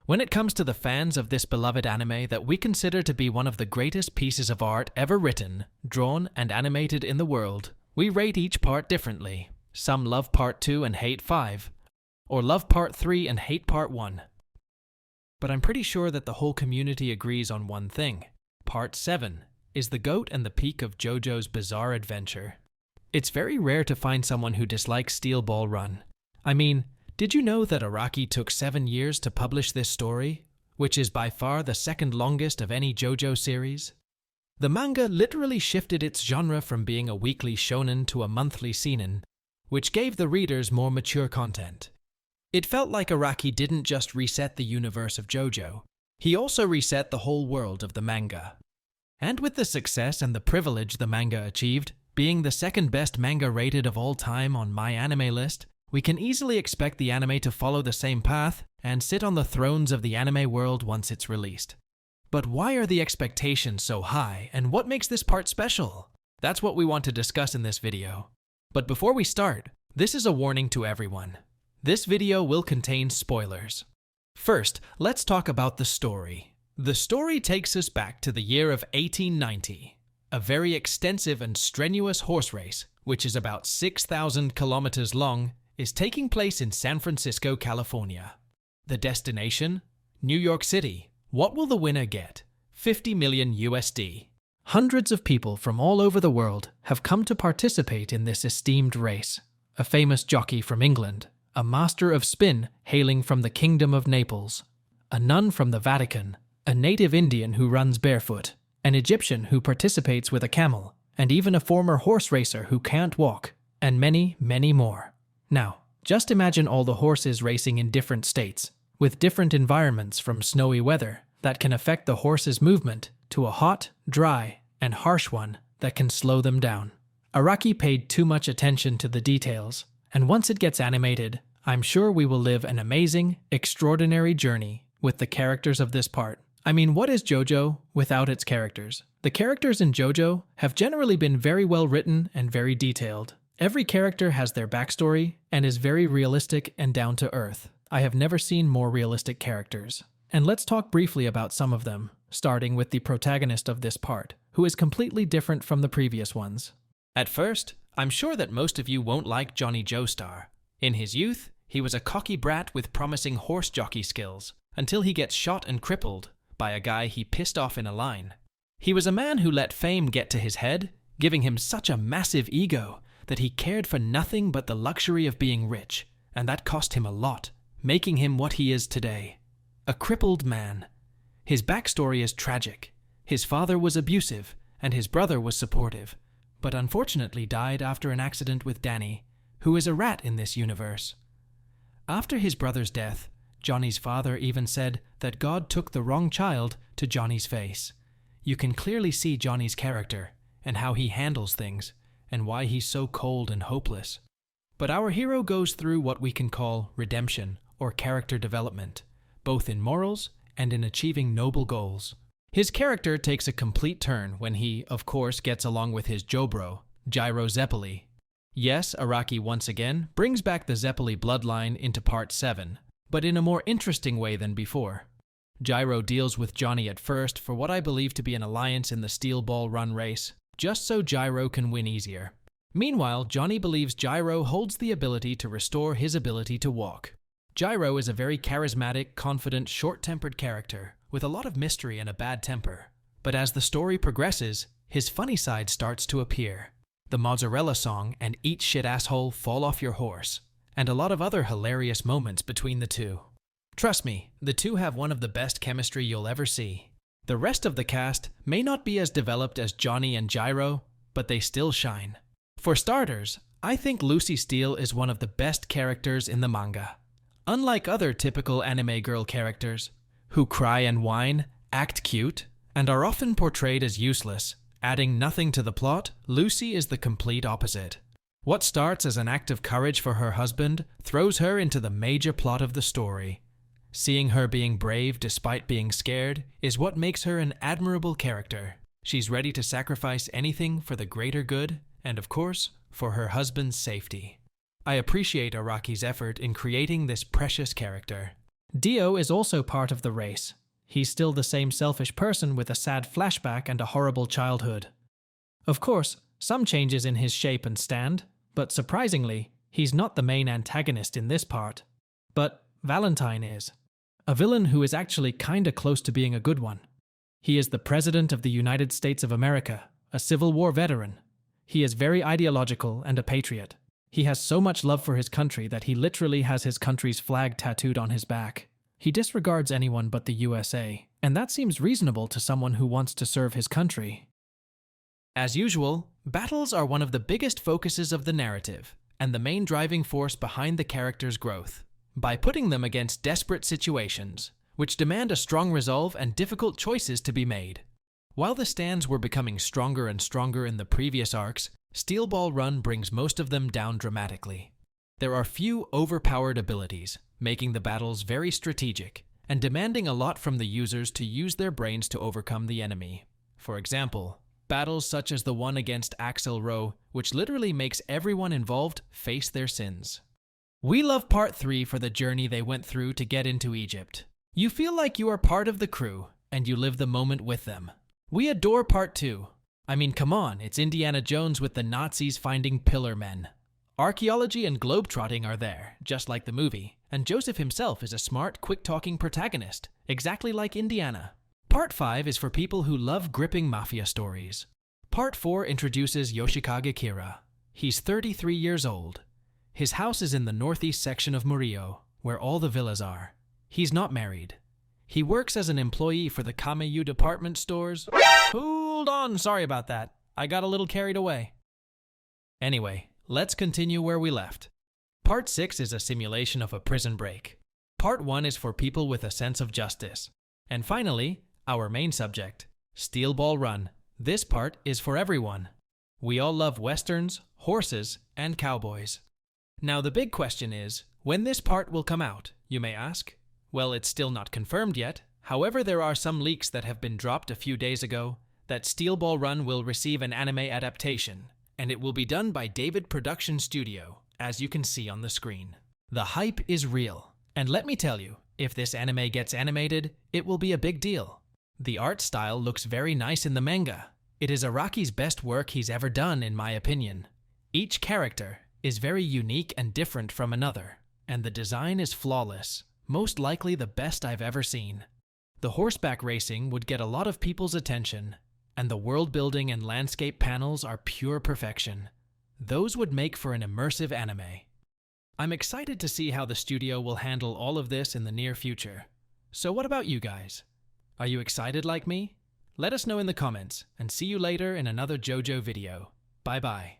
When it comes to the fans of this beloved anime that we consider to be one of the greatest pieces of art ever written, drawn, and animated in the world, we rate each part differently. Some love Part 2 and hate 5, or love Part 3 and hate Part 1. But I'm pretty sure that the whole community agrees on one thing. Part 7 is the goat and the peak of JoJo's bizarre adventure. It's very rare to find someone who dislikes Steel Ball Run. I mean, did you know that Araki took 7 years to publish this story, which is by far the second longest of any JoJo series? The manga literally shifted its genre from being a weekly shonen to a monthly seinen, which gave the readers more mature content. It felt like Araki didn't just reset the universe of JoJo, he also reset the whole world of the manga. And with the success and the privilege the manga achieved, being the second best manga rated of all time on my anime list, we can easily expect the anime to follow the same path and sit on the thrones of the anime world once it's released. But why are the expectations so high, and what makes this part special? That's what we want to discuss in this video. But before we start, this is a warning to everyone. This video will contain spoilers. First, let's talk about the story. The story takes us back to the year of 1890, a very extensive and strenuous horse race, which is about 6,000 kilometers long, is taking place in San Francisco, California. The destination? New York City. What will the winner get? 50 million USD. Hundreds of people from all over the world have come to participate in this esteemed race. A famous jockey from England, a master of spin hailing from the Kingdom of Naples, a nun from the Vatican, a native Indian who runs barefoot, an Egyptian who participates with a camel, and even a former horse racer who can't walk, and many, many more. Now, just imagine all the horses racing in different states, with different environments from snowy weather that can affect the horse's movement to a hot, dry, and harsh one that can slow them down. Araki paid too much attention to the details, and once it gets animated, I'm sure we will live an amazing, extraordinary journey with the characters of this part. I mean, what is JoJo without its characters? The characters in JoJo have generally been very well written and very detailed. Every character has their backstory and is very realistic and down to earth. I have never seen more realistic characters. And let's talk briefly about some of them, starting with the protagonist of this part, who is completely different from the previous ones. At first, I'm sure that most of you won't like Johnny Joestar. In his youth, he was a cocky brat with promising horse jockey skills, until he gets shot and crippled by a guy he pissed off in a line. He was a man who let fame get to his head, giving him such a massive ego that he cared for nothing but the luxury of being rich, and that cost him a lot, making him what he is today. A crippled man. His backstory is tragic. His father was abusive, and his brother was supportive, but unfortunately died after an accident with Danny, who is a rat in this universe. After his brother's death, Johnny's father even said that God took the wrong child to Johnny's face. You can clearly see Johnny's character, and how he handles things, and why he's so cold and hopeless. But our hero goes through what we can call redemption or character development, both in morals and in achieving noble goals. His character takes a complete turn when he, of course, gets along with his Jobro, Gyro Zeppeli. Yes, Araki once again brings back the Zeppeli bloodline into Part 7, but in a more interesting way than before. Gyro deals with Johnny at first for what I believe to be an alliance in the Steel Ball Run race, just so Gyro can win easier. Meanwhile, Johnny believes Gyro holds the ability to restore his ability to walk. Gyro is a very charismatic, confident, short-tempered character, with a lot of mystery and a bad temper. But as the story progresses, his funny side starts to appear. The Mozzarella song and Eat Shit Asshole Fall Off Your Horse, and a lot of other hilarious moments between the two. Trust me, the two have one of the best chemistry you'll ever see. The rest of the cast may not be as developed as Johnny and Gyro, but they still shine. For starters, I think Lucy Steele is one of the best characters in the manga. Unlike other typical anime girl characters, who cry and whine, act cute, and are often portrayed as useless, adding nothing to the plot, Lucy is the complete opposite. What starts as an act of courage for her husband throws her into the major plot of the story. Seeing her being brave despite being scared is what makes her an admirable character. She's ready to sacrifice anything for the greater good, and of course, for her husband's safety. I appreciate Araki's effort in creating this precious character. Dio is also part of the race. He's still the same selfish person with a sad flashback and a horrible childhood. Of course, some changes in his shape and stand, but surprisingly, he's not the main antagonist in this part. But Valentine is. A villain who is actually kinda close to being a good one. He is the President of the United States of America, a Civil War veteran. He is very ideological and a patriot. He has so much love for his country that he literally has his country's flag tattooed on his back. He disregards anyone but the USA, and that seems reasonable to someone who wants to serve his country. As usual, battles are one of the biggest focuses of the narrative, and the main driving force behind the character's growth. By putting them against desperate situations, which demand a strong resolve and difficult choices to be made. While the stands were becoming stronger and stronger in the previous arcs, Steel Ball Run brings most of them down dramatically. There are few overpowered abilities, making the battles very strategic, and demanding a lot from the users to use their brains to overcome the enemy. For example, battles such as the one against Axl Rowe, which literally makes everyone involved face their sins. We love Part 3 for the journey they went through to get into Egypt. You feel like you are part of the crew, and you live the moment with them. We adore Part 2. I mean, come on, it's Indiana Jones with the Nazis finding Pillar Men. Archaeology and globetrotting are there, just like the movie, and Joseph himself is a smart, quick-talking protagonist, exactly like Indiana. Part 5 is for people who love gripping mafia stories. Part 4 introduces Yoshikage Kira. He's 33 years old. His house is in the northeast section of Murillo, where all the villas are. He's not married. He works as an employee for the Kameyu department stores. Hold on, sorry about that. I got a little carried away. Anyway, let's continue where we left. Part 6 is a simulation of a prison break. Part 1 is for people with a sense of justice. And finally, our main subject, Steel Ball Run. This part is for everyone. We all love westerns, horses, and cowboys. Now the big question is, when this part will come out, you may ask? Well, it's still not confirmed yet. However, there are some leaks that have been dropped a few days ago that Steel Ball Run will receive an anime adaptation, and it will be done by David Production Studio, as you can see on the screen. The hype is real, and let me tell you, if this anime gets animated, it will be a big deal. The art style looks very nice in the manga. It is Araki's best work he's ever done, in my opinion. Each character is very unique and different from another, and the design is flawless, most likely the best I've ever seen. The horseback racing would get a lot of people's attention, and the world building and landscape panels are pure perfection. Those would make for an immersive anime. I'm excited to see how the studio will handle all of this in the near future. So what about you guys? Are you excited like me? Let us know in the comments, and see you later in another JoJo video. Bye bye.